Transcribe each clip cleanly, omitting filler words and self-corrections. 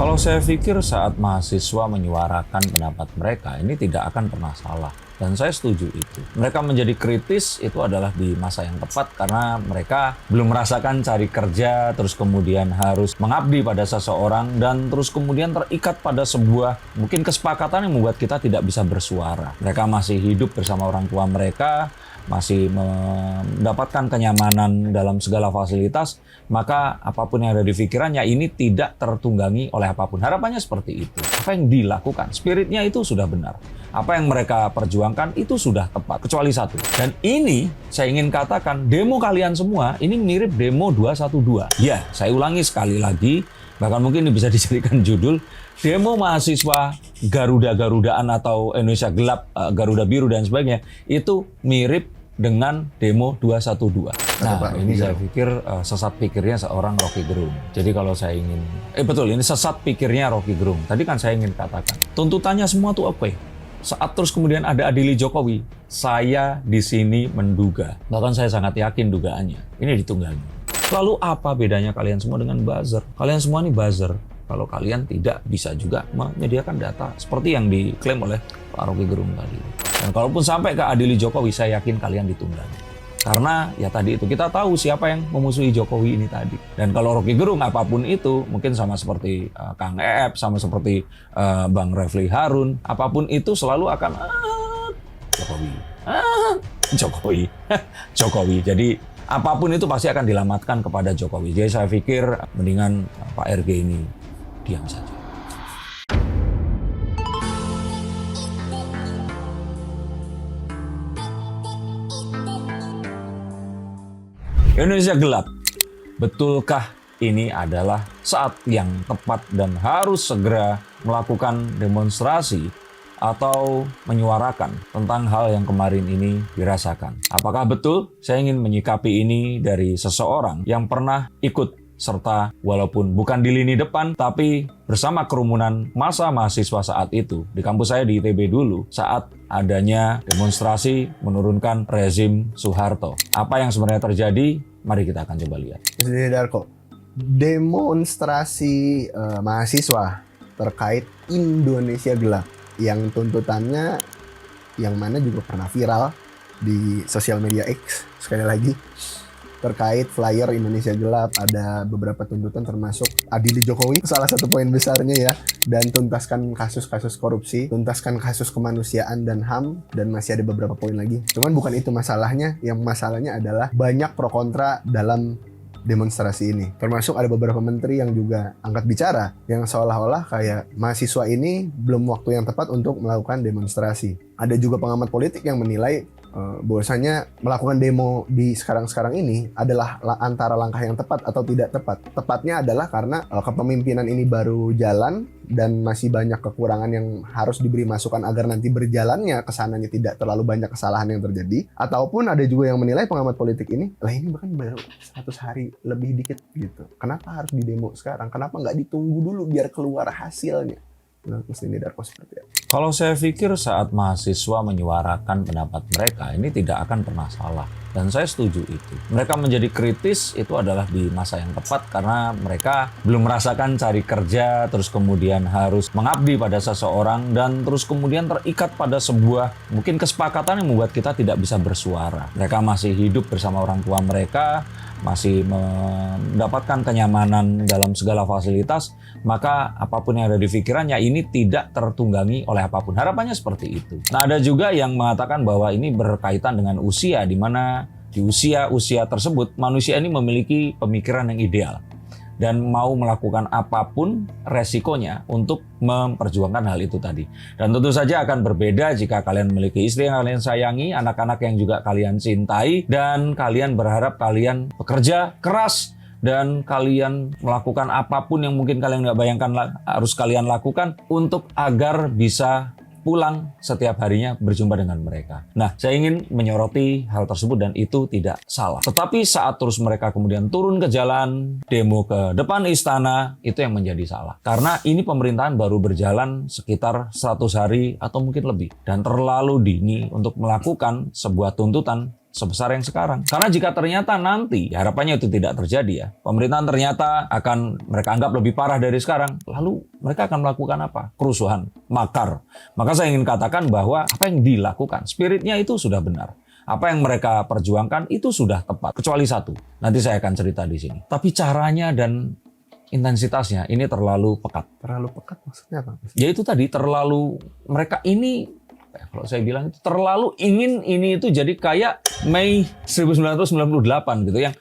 Kalau saya pikir saat mahasiswa menyuarakan pendapat mereka, ini tidak akan pernah salah. Dan saya setuju itu. Mereka menjadi kritis itu adalah di masa yang tepat karena mereka belum merasakan cari kerja, terus kemudian harus mengabdi pada seseorang, dan terus kemudian terikat pada sebuah mungkin kesepakatan yang membuat kita tidak bisa bersuara. Mereka masih hidup bersama orang tua mereka, masih mendapatkan kenyamanan dalam segala fasilitas, maka apapun yang ada di pikirannya ini tidak tertunggangi oleh apapun. Harapannya seperti itu. Apa yang dilakukan, spiritnya itu sudah benar. Apa yang mereka perjuangkan itu sudah tepat, kecuali satu. Dan ini saya ingin katakan, demo kalian semua ini mirip demo 212. Ya, saya ulangi sekali lagi, bahkan mungkin ini bisa dijadikan judul, demo mahasiswa Garuda-Garudaan atau Indonesia Gelap, Garuda Biru dan sebagainya, itu mirip dengan demo 212. Nah, ini saya pikir sesat pikirnya seorang Rocky Gerung. Jadi kalau saya ingin, betul, ini sesat pikirnya Rocky Gerung. Tadi kan saya ingin katakan, tuntutannya semua tuh oke. Saat terus kemudian ada adili Jokowi, saya di sini menduga, bahkan saya sangat yakin dugaannya, ini ditunggangi. Lalu apa bedanya kalian semua dengan buzzer? Kalian semua ini buzzer. Kalau kalian tidak bisa juga menyediakan data seperti yang diklaim oleh Pak Rocky Gerung tadi. Dan kalaupun sampai ke adili Jokowi, saya yakin kalian ditunggangi. Karena ya tadi itu, kita tahu siapa yang memusuhi Jokowi ini tadi. Dan kalau Rocky Gerung apapun itu, mungkin sama seperti Kang Eep, sama seperti Bang Refli Harun, apapun itu selalu akan Jokowi, Jokowi, Jokowi. Jadi apapun itu pasti akan dilamatkan kepada Jokowi. Jadi saya pikir mendingan Pak RG ini diam saja. Indonesia Gelap, betulkah ini adalah saat yang tepat dan harus segera melakukan demonstrasi atau menyuarakan tentang hal yang kemarin ini dirasakan? Apakah betul? Saya ingin menyikapi ini dari seseorang yang pernah ikut serta walaupun bukan di lini depan, tapi bersama kerumunan massa mahasiswa saat itu. Di kampus saya di ITB dulu, saat adanya demonstrasi menurunkan rezim Soeharto. Apa yang sebenarnya terjadi? Mari kita akan coba lihat. Jadi Darko, demonstrasi mahasiswa terkait Indonesia Gelap yang tuntutannya yang mana juga pernah viral di sosial media X, sekali lagi, terkait flyer Indonesia Gelap. Ada beberapa tuntutan termasuk adili Jokowi, salah satu poin besarnya ya, dan tuntaskan kasus-kasus korupsi, tuntaskan kasus kemanusiaan dan HAM, dan masih ada beberapa poin lagi. Cuman bukan itu masalahnya, yang masalahnya adalah banyak pro kontra dalam demonstrasi ini. Termasuk ada beberapa menteri yang juga angkat bicara, yang seolah-olah kayak mahasiswa ini belum waktu yang tepat untuk melakukan demonstrasi. Ada juga pengamat politik yang menilai bahwasanya melakukan demo di sekarang-sekarang ini adalah antara langkah yang tepat atau tidak tepat. Tepatnya adalah karena kepemimpinan ini baru jalan dan masih banyak kekurangan yang harus diberi masukan agar nanti berjalannya kesananya tidak terlalu banyak kesalahan yang terjadi. Ataupun ada juga yang menilai pengamat politik ini, lah ini bahkan baru 100 hari lebih dikit gitu. Kenapa harus didemo sekarang? Kenapa nggak ditunggu dulu biar keluar hasilnya? Nah, ini Darko seperti apa? Kalau saya pikir saat mahasiswa menyuarakan pendapat mereka, ini tidak akan pernah salah. Dan saya setuju itu. Mereka menjadi kritis itu adalah di masa yang tepat karena mereka belum merasakan cari kerja, terus kemudian harus mengabdi pada seseorang, dan terus kemudian terikat pada sebuah mungkin kesepakatan yang membuat kita tidak bisa bersuara. Mereka masih hidup bersama orang tua mereka, masih mendapatkan kenyamanan dalam segala fasilitas, maka apapun yang ada di pikirannya ini tidak tertunggangi oleh apapun. Harapannya seperti itu. Nah, ada juga yang mengatakan bahwa ini berkaitan dengan usia, di mana di usia tersebut manusia ini memiliki pemikiran yang ideal dan mau melakukan apapun resikonya untuk memperjuangkan hal itu tadi. Dan tentu saja akan berbeda jika kalian memiliki istri yang kalian sayangi, anak-anak yang juga kalian cintai, dan kalian berharap kalian bekerja keras dan kalian melakukan apapun yang mungkin kalian nggak bayangkan harus kalian lakukan untuk agar bisa pulang setiap harinya berjumpa dengan mereka. Nah, saya ingin menyoroti hal tersebut dan itu tidak salah. Tetapi saat terus mereka kemudian turun ke jalan, demo ke depan istana, itu yang menjadi salah. Karena ini pemerintahan baru berjalan sekitar 100 hari atau mungkin lebih. Dan terlalu dini untuk melakukan sebuah tuntutan sebesar yang sekarang. Karena jika ternyata nanti, ya harapannya itu tidak terjadi ya, pemerintahan ternyata akan mereka anggap lebih parah dari sekarang, lalu mereka akan melakukan apa? Kerusuhan, makar. Maka saya ingin katakan bahwa apa yang dilakukan, spiritnya itu sudah benar. Apa yang mereka perjuangkan itu sudah tepat. Kecuali satu, nanti saya akan cerita di sini. Tapi caranya dan intensitasnya ini terlalu pekat. Terlalu pekat maksudnya apa? Ya itu tadi, terlalu mereka ini, kalau saya bilang itu terlalu ingin ini itu jadi kayak Mei 1998 gitu, yang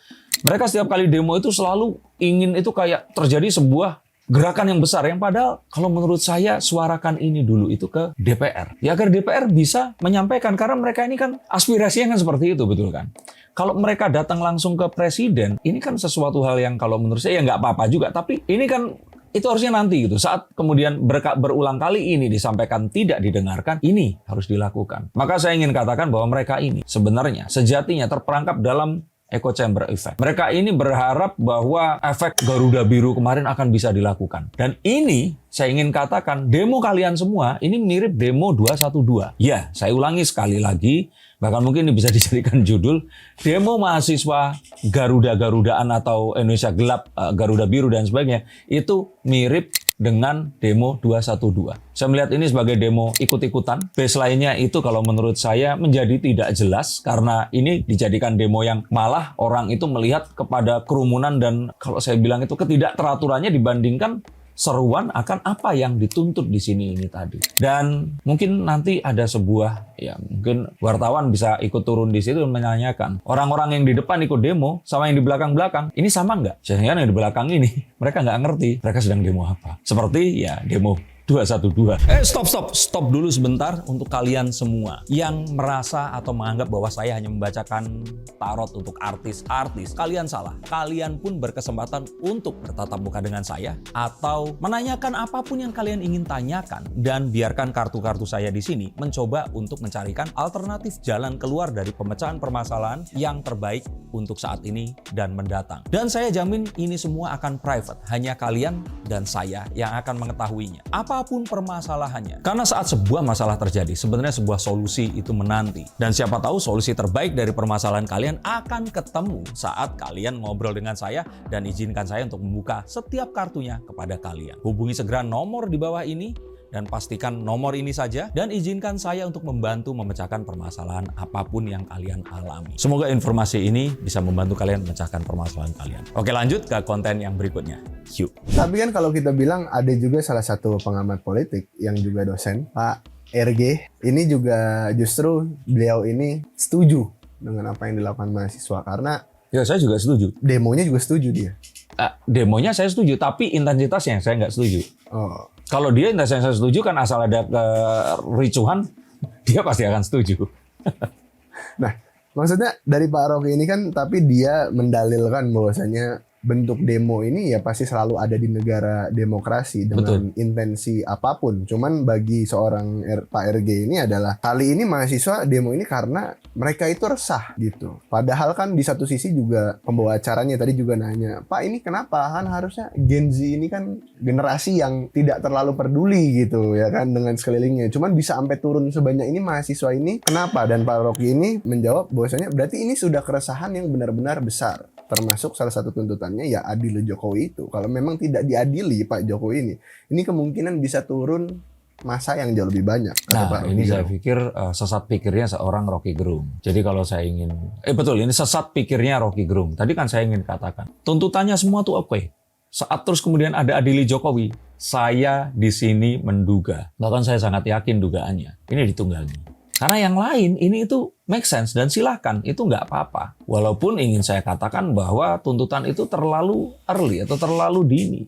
mereka setiap kali demo itu selalu ingin itu kayak terjadi sebuah gerakan yang besar, yang padahal kalau menurut saya suarakan ini dulu itu ke DPR. Ya agar DPR bisa menyampaikan, karena mereka ini kan aspirasinya kan seperti itu, betul kan? Kalau mereka datang langsung ke presiden, ini kan sesuatu hal yang kalau menurut saya ya nggak apa-apa juga, tapi ini kan itu harusnya nanti gitu. Saat kemudian berulang kali ini disampaikan tidak didengarkan, ini harus dilakukan. Maka saya ingin katakan bahwa mereka ini sebenarnya sejatinya terperangkap dalam echo chamber effect. Mereka ini berharap bahwa efek Garuda Biru kemarin akan bisa dilakukan. Dan ini saya ingin katakan, demo kalian semua ini mirip demo 212. Ya, saya ulangi sekali lagi, bahkan mungkin ini bisa dijadikan judul, demo mahasiswa Garuda-Garudaan atau Indonesia Gelap, Garuda Biru dan sebagainya, itu mirip dengan demo 212. Saya melihat ini sebagai demo ikut-ikutan. Baseline-nya itu kalau menurut saya menjadi tidak jelas, karena ini dijadikan demo yang malah orang itu melihat kepada kerumunan dan kalau saya bilang itu ketidakteraturannya dibandingkan seruan akan apa yang dituntut di sini ini tadi. Dan mungkin nanti ada sebuah, ya mungkin wartawan bisa ikut turun di situ dan menanyakan, orang-orang yang di depan ikut demo sama yang di belakang-belakang, ini sama nggak? Jangan-jangan yang di belakang ini, mereka nggak ngerti mereka sedang demo apa. Seperti ya demo 212. Stop dulu sebentar untuk kalian semua yang merasa atau menganggap bahwa saya hanya membacakan tarot untuk artis-artis. Kalian salah. Kalian pun berkesempatan untuk bertatap muka dengan saya atau menanyakan apapun yang kalian ingin tanyakan, dan biarkan kartu-kartu saya di sini mencoba untuk mencarikan alternatif jalan keluar dari pemecahan permasalahan yang terbaik untuk saat ini dan mendatang. Dan saya jamin ini semua akan private, hanya kalian dan saya yang akan mengetahuinya. Apapun permasalahannya. Karena saat sebuah masalah terjadi, sebenarnya sebuah solusi itu menanti. Dan siapa tahu solusi terbaik dari permasalahan kalian akan ketemu saat kalian ngobrol dengan saya, dan izinkan saya untuk membuka setiap kartunya kepada kalian. Hubungi segera nomor di bawah ini dan pastikan nomor ini saja, dan izinkan saya untuk membantu memecahkan permasalahan apapun yang kalian alami. Semoga informasi ini bisa membantu kalian memecahkan permasalahan kalian. Oke, lanjut ke konten yang berikutnya. Yuk. Tapi kan kalau kita bilang ada juga salah satu pengamat politik yang juga dosen, Pak RG. Ini juga justru beliau ini setuju dengan apa yang dilakukan mahasiswa, karena ya saya juga setuju. Demonya juga setuju dia. Demonya saya setuju, tapi intensitasnya saya nggak setuju. Oh. Kalau dia intensitasnya saya setuju, kan asal ada kericuhan, dia pasti akan setuju. Nah, maksudnya dari Pak Rocky ini kan, tapi dia mendalilkan bahwasanya bentuk demo ini ya pasti selalu ada di negara demokrasi dengan intensi apapun. Cuman bagi seorang Pak RG ini adalah kali ini mahasiswa demo ini karena mereka itu resah gitu. Padahal kan di satu sisi juga pembawa acaranya tadi juga nanya, Pak ini kenapa? Kan harusnya Gen Z ini kan generasi yang tidak terlalu peduli gitu ya kan dengan sekelilingnya. Cuman bisa sampai turun sebanyak ini mahasiswa ini, kenapa? Dan Pak Rocky ini menjawab bahwasanya berarti ini sudah keresahan yang benar-benar besar. Termasuk salah satu tuntutannya ya adil Jokowi itu. Kalau memang tidak diadili Pak Jokowi ini kemungkinan bisa turun masa yang jauh lebih banyak. Nah, ini saya pikir sesat pikirnya seorang Rocky Gerung. Jadi kalau saya ingin, betul, ini sesat pikirnya Rocky Gerung. Tadi kan saya ingin katakan, tuntutannya semua tuh oke. Saat terus kemudian ada adili Jokowi, saya di sini menduga, bahkan saya sangat yakin dugaannya, ini ditunggangi. Karena yang lain ini itu make sense dan silahkan, itu nggak apa-apa. Walaupun ingin saya katakan bahwa tuntutan itu terlalu early atau terlalu dini.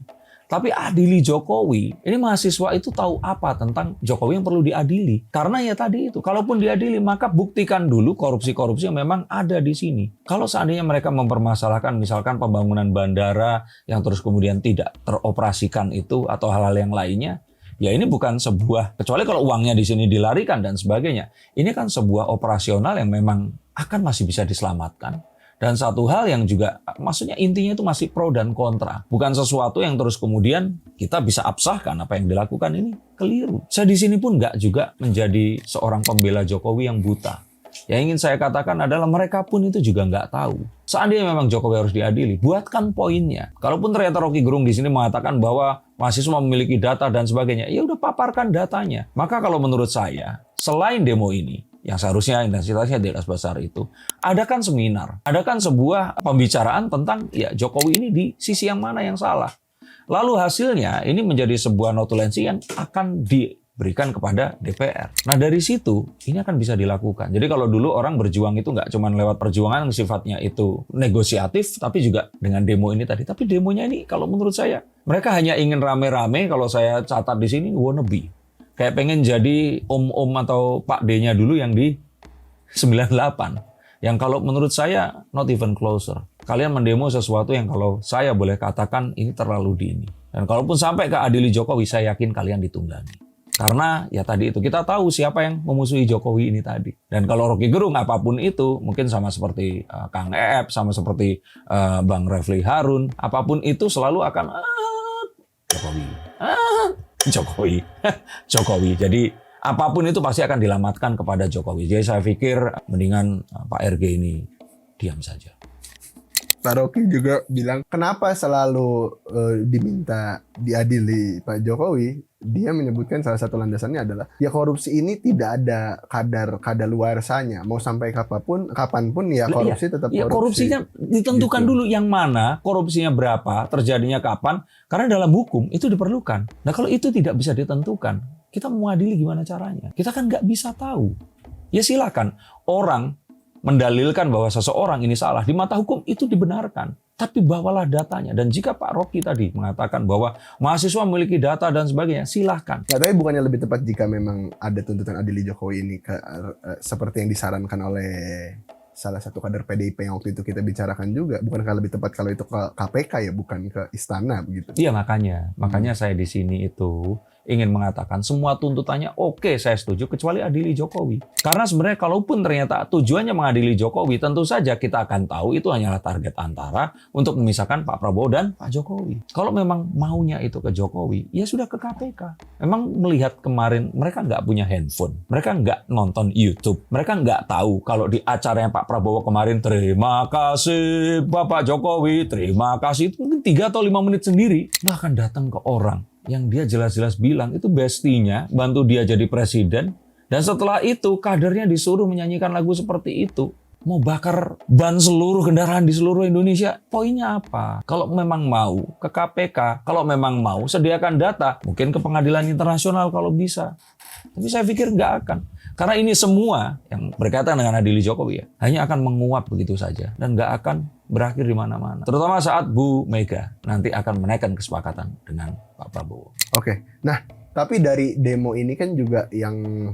Tapi adili Jokowi, ini mahasiswa itu tahu apa tentang Jokowi yang perlu diadili. Karena ya tadi itu, kalaupun diadili maka buktikan dulu korupsi-korupsi yang memang ada di sini. Kalau seandainya mereka mempermasalahkan misalkan pembangunan bandara yang terus kemudian tidak teroperasikan itu atau hal-hal yang lainnya, ya ini bukan sebuah, kecuali kalau uangnya di sini dilarikan dan sebagainya. Ini kan sebuah operasional yang memang akan masih bisa diselamatkan. Dan satu hal yang juga, maksudnya intinya itu masih pro dan kontra. Bukan sesuatu yang terus kemudian kita bisa absahkan apa yang dilakukan ini keliru. Saya di sini pun nggak juga menjadi seorang pembela Jokowi yang buta. Yang ingin saya katakan adalah mereka pun itu juga nggak tahu. Seandainya memang Jokowi harus diadili, buatkan poinnya. Kalaupun ternyata Rocky Gerung di sini mengatakan bahwa mahasiswa memiliki data dan sebagainya, ya udah paparkan datanya. Maka kalau menurut saya, selain demo ini, yang seharusnya intensitasnya tidak sebesar itu, adakan seminar, adakan sebuah pembicaraan tentang ya Jokowi ini di sisi yang mana yang salah. Lalu hasilnya ini menjadi sebuah notulensi yang akan diberikan kepada DPR. Nah dari situ ini akan bisa dilakukan. Jadi kalau dulu orang berjuang itu nggak cuma lewat perjuangan yang sifatnya itu negosiatif, tapi juga dengan demo ini tadi. Tapi demonya ini kalau menurut saya mereka hanya ingin rame-rame, kalau saya catat di sini wannabe. Kayak pengen jadi om-om atau Pak D-nya dulu yang di 98. Yang kalau menurut saya not even closer. Kalian mendemo sesuatu yang kalau saya boleh katakan ini terlalu dini. Dan kalaupun sampai ke adili Jokowi, saya yakin kalian ditunggangi. Karena ya tadi itu kita tahu siapa yang memusuhi Jokowi ini tadi. Dan kalau Rocky Gerung apapun itu, mungkin sama seperti Kang Eep, sama seperti Bang Refli Harun, apapun itu selalu akan Jokowi. Jokowi. Jadi apapun itu pasti akan dilamatkan kepada Jokowi. Jadi saya pikir mendingan Pak RG ini diam saja. Pak Rocky juga bilang kenapa selalu diminta diadili Pak Jokowi. Dia menyebutkan salah satu landasannya adalah ya korupsi ini tidak ada kadaluarsanya. Mau sampai kapanpun ya korupsi tetap korupsi. Ya korupsinya ditentukan gitu. Dulu yang mana, korupsinya berapa, terjadinya kapan. Karena dalam hukum itu diperlukan. Nah kalau itu tidak bisa ditentukan, kita mau adili gimana caranya? Kita kan nggak bisa tahu. Ya silakan orang mendalilkan bahwa seseorang ini salah, di mata hukum itu dibenarkan. Tapi bawalah datanya. Dan jika Pak Rocky tadi mengatakan bahwa mahasiswa memiliki data dan sebagainya, silahkan. Ya, tapi bukannya lebih tepat jika memang ada tuntutan adili Jokowi ini seperti yang disarankan oleh salah satu kader PDIP yang waktu itu kita bicarakan juga. Bukankah lebih tepat kalau itu ke KPK ya, bukan ke istana begitu? Iya makanya saya di sini itu ingin mengatakan semua tuntutannya oke, saya setuju kecuali adili Jokowi. Karena sebenarnya kalaupun ternyata tujuannya mengadili Jokowi, tentu saja kita akan tahu itu hanyalah target antara untuk memisahkan Pak Prabowo dan Pak Jokowi. Kalau memang maunya itu ke Jokowi, ya sudah ke KPK. Memang melihat kemarin mereka nggak punya handphone, mereka nggak nonton YouTube, mereka nggak tahu kalau di acaranya Pak Prabowo kemarin terima kasih Bapak Jokowi, terima kasih, itu mungkin 3 atau 5 menit sendiri, bahkan datang ke orang yang dia jelas-jelas bilang itu bestinya, bantu dia jadi presiden. Dan setelah itu kadernya disuruh menyanyikan lagu seperti itu. Mau bakar ban seluruh kendaraan di seluruh Indonesia. Poinnya apa? Kalau memang mau ke KPK, kalau memang mau sediakan data, mungkin ke pengadilan internasional kalau bisa. Tapi saya pikir nggak akan. Karena ini semua yang berkaitan dengan adili Jokowi ya, hanya akan menguap begitu saja. Dan nggak akan berakhir di mana-mana. Terutama saat Bu Mega nanti akan menaikkan kesepakatan dengan Pak Prabowo. Oke, nah tapi dari demo ini kan juga yang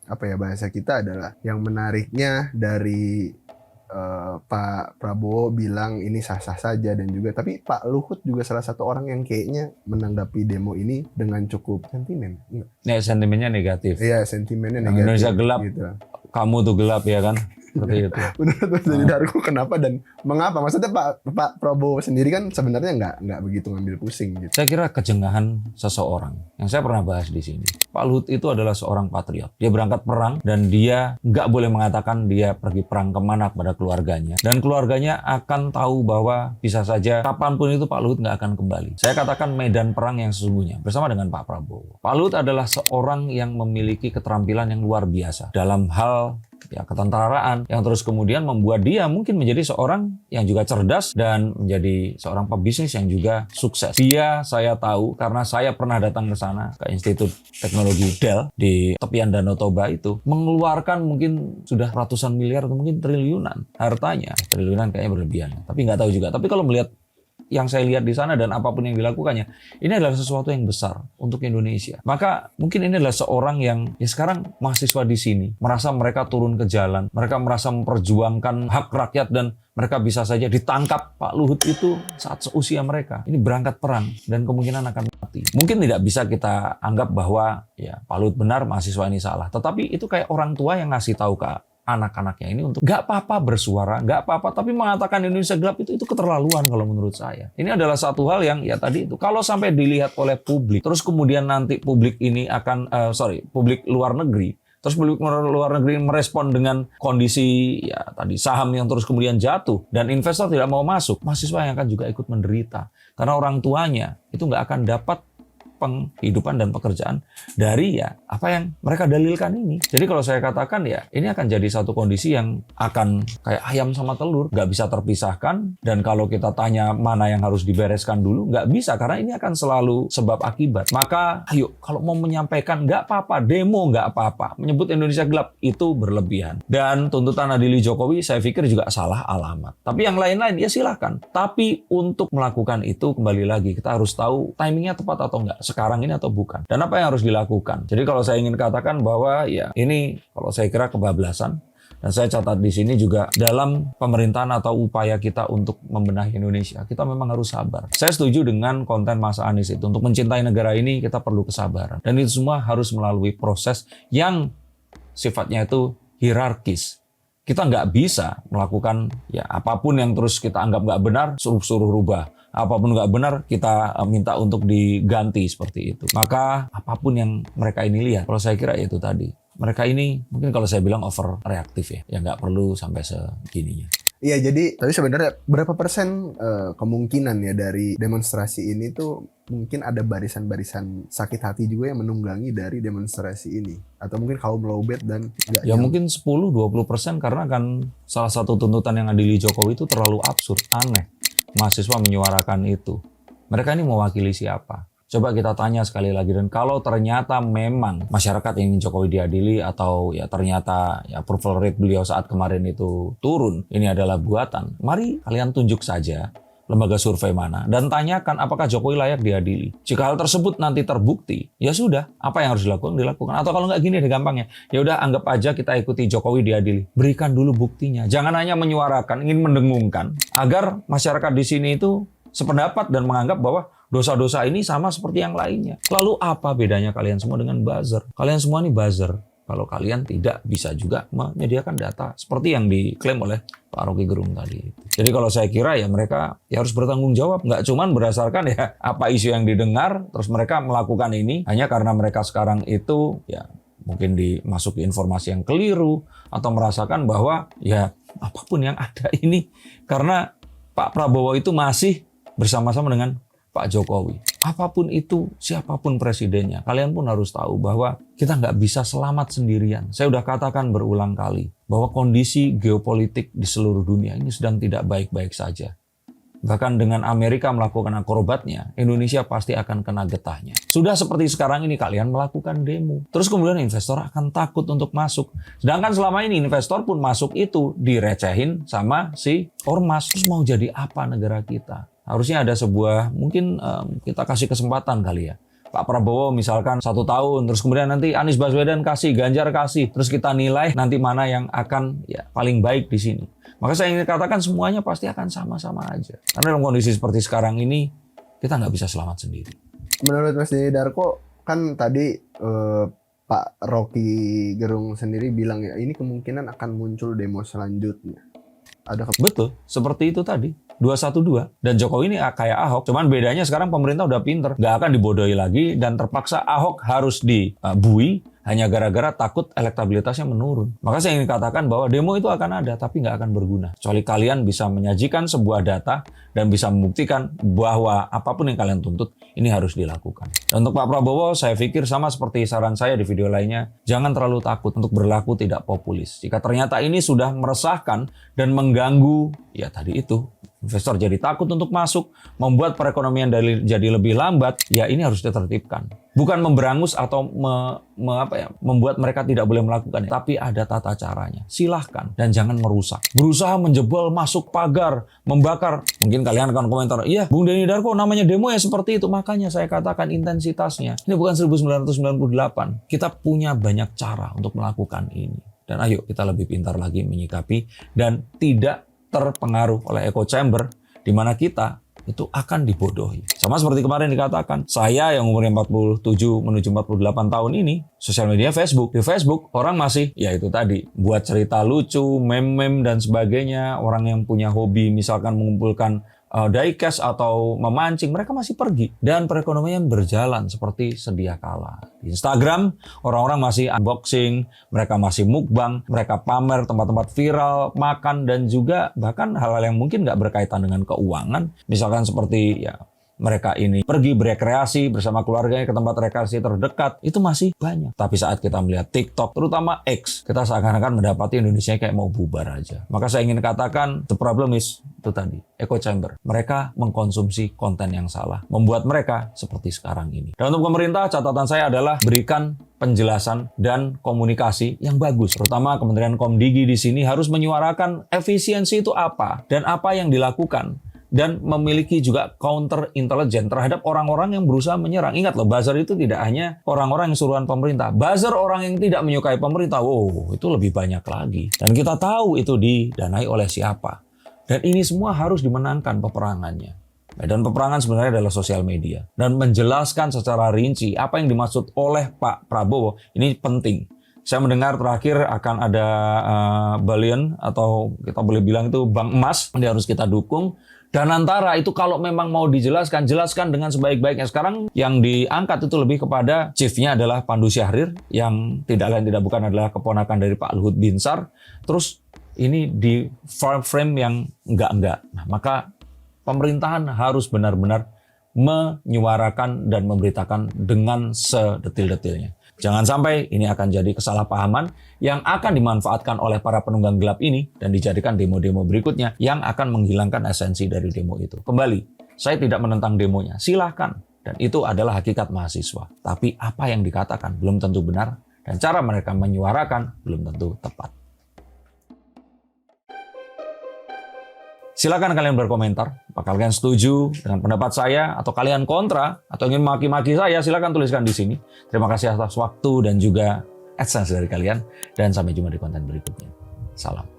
apa ya bahasa kita adalah yang menariknya dari Pak Prabowo bilang ini sah-sah saja dan juga tapi Pak Luhut juga salah satu orang yang kayaknya menanggapi demo ini dengan cukup sentimen. Nih sentimennya negatif. Iya sentimennya negatif. Indonesia gelap. Gitu. Kamu tuh gelap ya kan? Seperti itu. Benar jadi Darko kenapa dan mengapa? Maksudnya Pak Prabowo sendiri kan sebenarnya nggak begitu ngambil pusing gitu. Saya kira kejengahan seseorang yang saya pernah bahas di sini. Pak Luhut itu adalah seorang patriot. Dia berangkat perang dan dia nggak boleh mengatakan dia pergi perang kemana kepada keluarganya. Dan keluarganya akan tahu bahwa bisa saja kapanpun itu Pak Luhut nggak akan kembali. Saya katakan medan perang yang sesungguhnya bersama dengan Pak Prabowo. Pak Luhut adalah seorang yang memiliki keterampilan yang luar biasa dalam hal ya ketentaraan yang terus kemudian membuat dia mungkin menjadi seorang yang juga cerdas dan menjadi seorang pebisnis yang juga sukses. Dia saya tahu karena saya pernah datang ke sana ke Institut Teknologi Dell di tepian Danau Toba itu mengeluarkan mungkin sudah ratusan miliar atau mungkin triliunan hartanya. Triliunan kayaknya berlebihan. Tapi nggak tahu juga. Tapi kalau melihat yang saya lihat di sana dan apapun yang dilakukannya, ini adalah sesuatu yang besar untuk Indonesia. Maka mungkin ini adalah seorang yang ya sekarang mahasiswa di sini merasa mereka turun ke jalan, mereka merasa memperjuangkan hak rakyat dan mereka bisa saja ditangkap Pak Luhut itu saat seusia mereka. Ini berangkat perang dan kemungkinan akan mati. Mungkin tidak bisa kita anggap bahwa ya Pak Luhut benar, mahasiswa ini salah. Tetapi itu kayak orang tua yang ngasih tahu ke anak-anaknya ini untuk nggak apa-apa bersuara, nggak apa-apa, tapi mengatakan Indonesia gelap itu keterlaluan kalau menurut saya. Ini adalah satu hal yang ya tadi itu kalau sampai dilihat oleh publik, terus kemudian nanti publik ini akan publik luar negeri Terus publik luar negeri merespon dengan kondisi ya tadi saham yang terus kemudian jatuh dan investor tidak mau masuk, mahasiswa yang akan juga ikut menderita karena orang tuanya itu nggak akan dapat penghidupan dan pekerjaan dari ya apa yang mereka dalilkan ini. Jadi kalau saya katakan ya ini akan jadi satu kondisi yang akan kayak ayam sama telur, nggak bisa terpisahkan. Dan kalau kita tanya mana yang harus dibereskan dulu, nggak bisa karena ini akan selalu sebab akibat. Maka ayo kalau mau menyampaikan nggak apa-apa, demo nggak apa-apa, menyebut Indonesia gelap itu berlebihan. Dan tuntutan adili Jokowi saya pikir juga salah alamat. Tapi yang lain-lain ya silahkan. Tapi untuk melakukan itu kembali lagi kita harus tahu timingnya tepat atau enggak. Sekarang ini atau bukan. Dan apa yang harus dilakukan. Jadi kalau saya ingin katakan bahwa ya ini kalau saya kira kebablasan. Dan saya catat di sini juga dalam pemerintahan atau upaya kita untuk membenahi Indonesia. Kita memang harus sabar. Saya setuju dengan konten Mas Anies itu. Untuk mencintai negara ini kita perlu kesabaran. Dan itu semua harus melalui proses yang sifatnya itu hierarkis. Kita nggak bisa melakukan ya apapun yang terus kita anggap nggak benar, suruh rubah. Apapun nggak benar, kita minta untuk diganti seperti itu. Maka apapun yang mereka ini lihat, kalau saya kira itu tadi. Mereka ini mungkin kalau saya bilang overreaktif ya. Ya nggak perlu sampai segininya. Iya, jadi tapi sebenarnya berapa persen kemungkinan ya dari demonstrasi ini tuh mungkin ada barisan-barisan sakit hati juga yang menunggangi dari demonstrasi ini. Atau mungkin kaum lowbat dan nggak ya mungkin 10-20% karena kan salah satu tuntutan yang adili Jokowi itu terlalu absurd, aneh. Mahasiswa menyuarakan itu. Mereka ini mewakili siapa? Coba kita tanya sekali lagi. Dan kalau ternyata memang masyarakat yang ingin Jokowi diadili atau ya ternyata ya approval rate beliau saat kemarin itu turun, ini adalah buatan. Mari kalian tunjuk saja lembaga survei mana dan tanyakan apakah Jokowi layak diadili. Jika hal tersebut nanti terbukti, ya sudah, apa yang harus dilakukan? Atau kalau nggak gini deh gampangnya, ya udah anggap aja kita ikuti Jokowi diadili. Berikan dulu buktinya. Jangan hanya menyuarakan, ingin mendengungkan agar masyarakat di sini itu sependapat dan menganggap bahwa dosa-dosa ini sama seperti yang lainnya. Lalu apa bedanya kalian semua dengan buzzer? Kalian semua ini buzzer. Kalau kalian tidak bisa juga menyediakan data seperti yang diklaim oleh Pak Rocky Gerung tadi. Jadi kalau saya kira ya mereka ya harus bertanggung jawab, nggak cuman berdasarkan ya apa isu yang didengar terus mereka melakukan ini hanya karena mereka sekarang itu ya mungkin dimasuki informasi yang keliru atau merasakan bahwa ya apapun yang ada ini karena Pak Prabowo itu masih bersama-sama dengan Pak Jokowi. Apapun itu, siapapun presidennya, kalian pun harus tahu bahwa kita nggak bisa selamat sendirian. Saya udah katakan berulang kali bahwa kondisi geopolitik di seluruh dunia ini sedang tidak baik-baik saja. Bahkan dengan Amerika melakukan akrobatnya, Indonesia pasti akan kena getahnya. Sudah seperti sekarang ini kalian melakukan demo. Terus kemudian investor akan takut untuk masuk. Sedangkan selama ini investor pun masuk itu direcehin sama si ormas. Terus mau jadi apa negara kita? Harusnya ada sebuah, mungkin kita kasih kesempatan kali ya. Pak Prabowo misalkan 1 tahun, terus kemudian nanti Anies Baswedan kasih, Ganjar kasih. Terus kita nilai nanti mana yang akan ya paling baik di sini. Maka saya ingin katakan semuanya pasti akan sama-sama aja. Karena dalam kondisi seperti sekarang ini, kita nggak bisa selamat sendiri. Menurut Mas Denny Darko, kan tadi Pak Rocky Gerung sendiri bilang ya, ini kemungkinan akan muncul demo selanjutnya. Betul, seperti itu tadi. 212. Dan Jokowi ini kayak Ahok. Cuman bedanya sekarang pemerintah udah pinter. Nggak akan dibodohi lagi dan terpaksa Ahok harus dibui hanya gara-gara takut elektabilitasnya menurun. Maka saya ingin katakan bahwa demo itu akan ada, tapi nggak akan berguna. Kecuali kalian bisa menyajikan sebuah data dan bisa membuktikan bahwa apapun yang kalian tuntut, ini harus dilakukan. Dan untuk Pak Prabowo, saya pikir sama seperti saran saya di video lainnya, jangan terlalu takut untuk berlaku tidak populis. Jika ternyata ini sudah meresahkan dan mengganggu, ya tadi itu, investor jadi takut untuk masuk, membuat perekonomian jadi lebih lambat, ya ini harus ditertibkan. Bukan memberangus atau membuat mereka tidak boleh melakukannya, tapi ada tata caranya. Silahkan dan jangan merusak. Berusaha menjebol, masuk pagar, membakar. Mungkin kalian akan komentar, iya Bung Denny Darko namanya demo ya seperti itu. Makanya saya katakan intensitasnya. Ini bukan 1998. Kita punya banyak cara untuk melakukan ini. Dan ayo kita lebih pintar lagi menyikapi dan tidak terpengaruh oleh echo chamber di mana kita itu akan dibodohi. Sama seperti kemarin dikatakan, saya yang umurnya 47 menuju 48 tahun ini, sosial media Facebook. Di Facebook orang masih, ya itu tadi, buat cerita lucu, meme-meme dan sebagainya. Orang yang punya hobi misalkan mengumpulkan diecast atau memancing, mereka masih pergi. Dan perekonomian berjalan seperti sedia kala. Di Instagram, orang-orang masih unboxing, mereka masih mukbang, mereka pamer tempat-tempat viral, makan, dan juga bahkan hal-hal yang mungkin nggak berkaitan dengan keuangan. Misalkan seperti mereka ini pergi berekreasi bersama keluarganya ke tempat rekreasi terdekat, itu masih banyak. Tapi saat kita melihat TikTok, terutama X, kita seakan-akan mendapati Indonesia kayak mau bubar aja. Maka saya ingin katakan, the problem is, itu tadi, echo chamber. Mereka mengkonsumsi konten yang salah, membuat mereka seperti sekarang ini. Dan untuk pemerintah, catatan saya adalah berikan penjelasan dan komunikasi yang bagus. Terutama Kementerian Komdigi di sini harus menyuarakan efisiensi itu apa, dan apa yang dilakukan. Dan memiliki juga counter intelijen terhadap orang-orang yang berusaha menyerang. Ingat loh, buzzer itu tidak hanya orang-orang yang suruhan pemerintah. Buzzer orang yang tidak menyukai pemerintah, wow, itu lebih banyak lagi. Dan kita tahu itu didanai oleh siapa. Dan ini semua harus dimenangkan peperangannya. Dan peperangan sebenarnya adalah sosial media. Dan menjelaskan secara rinci apa yang dimaksud oleh Pak Prabowo, ini penting. Saya mendengar terakhir akan ada Balion, atau kita boleh bilang itu Bank Emas, yang harus kita dukung. Dan antara itu kalau memang mau dijelaskan, jelaskan dengan sebaik-baiknya. Sekarang yang diangkat itu lebih kepada chiefnya adalah Pandu Syahrir, yang tidak lain tidak bukan adalah keponakan dari Pak Luhut Binsar. Terus ini di frame yang enggak-enggak. Nah, maka pemerintahan harus benar-benar menyuarakan dan memberitakan dengan sedetil-detilnya. Jangan sampai ini akan jadi kesalahpahaman yang akan dimanfaatkan oleh para penunggang gelap ini dan dijadikan demo-demo berikutnya yang akan menghilangkan esensi dari demo itu. Kembali, saya tidak menentang demonya, silahkan. Dan itu adalah hakikat mahasiswa. Tapi apa yang dikatakan belum tentu benar dan cara mereka menyuarakan belum tentu tepat. Silakan kalian berkomentar, apakah kalian setuju dengan pendapat saya atau kalian kontra atau ingin maki-maki saya, silakan tuliskan di sini. Terima kasih atas waktu dan juga AdSense dari kalian dan sampai jumpa di konten berikutnya. Salam.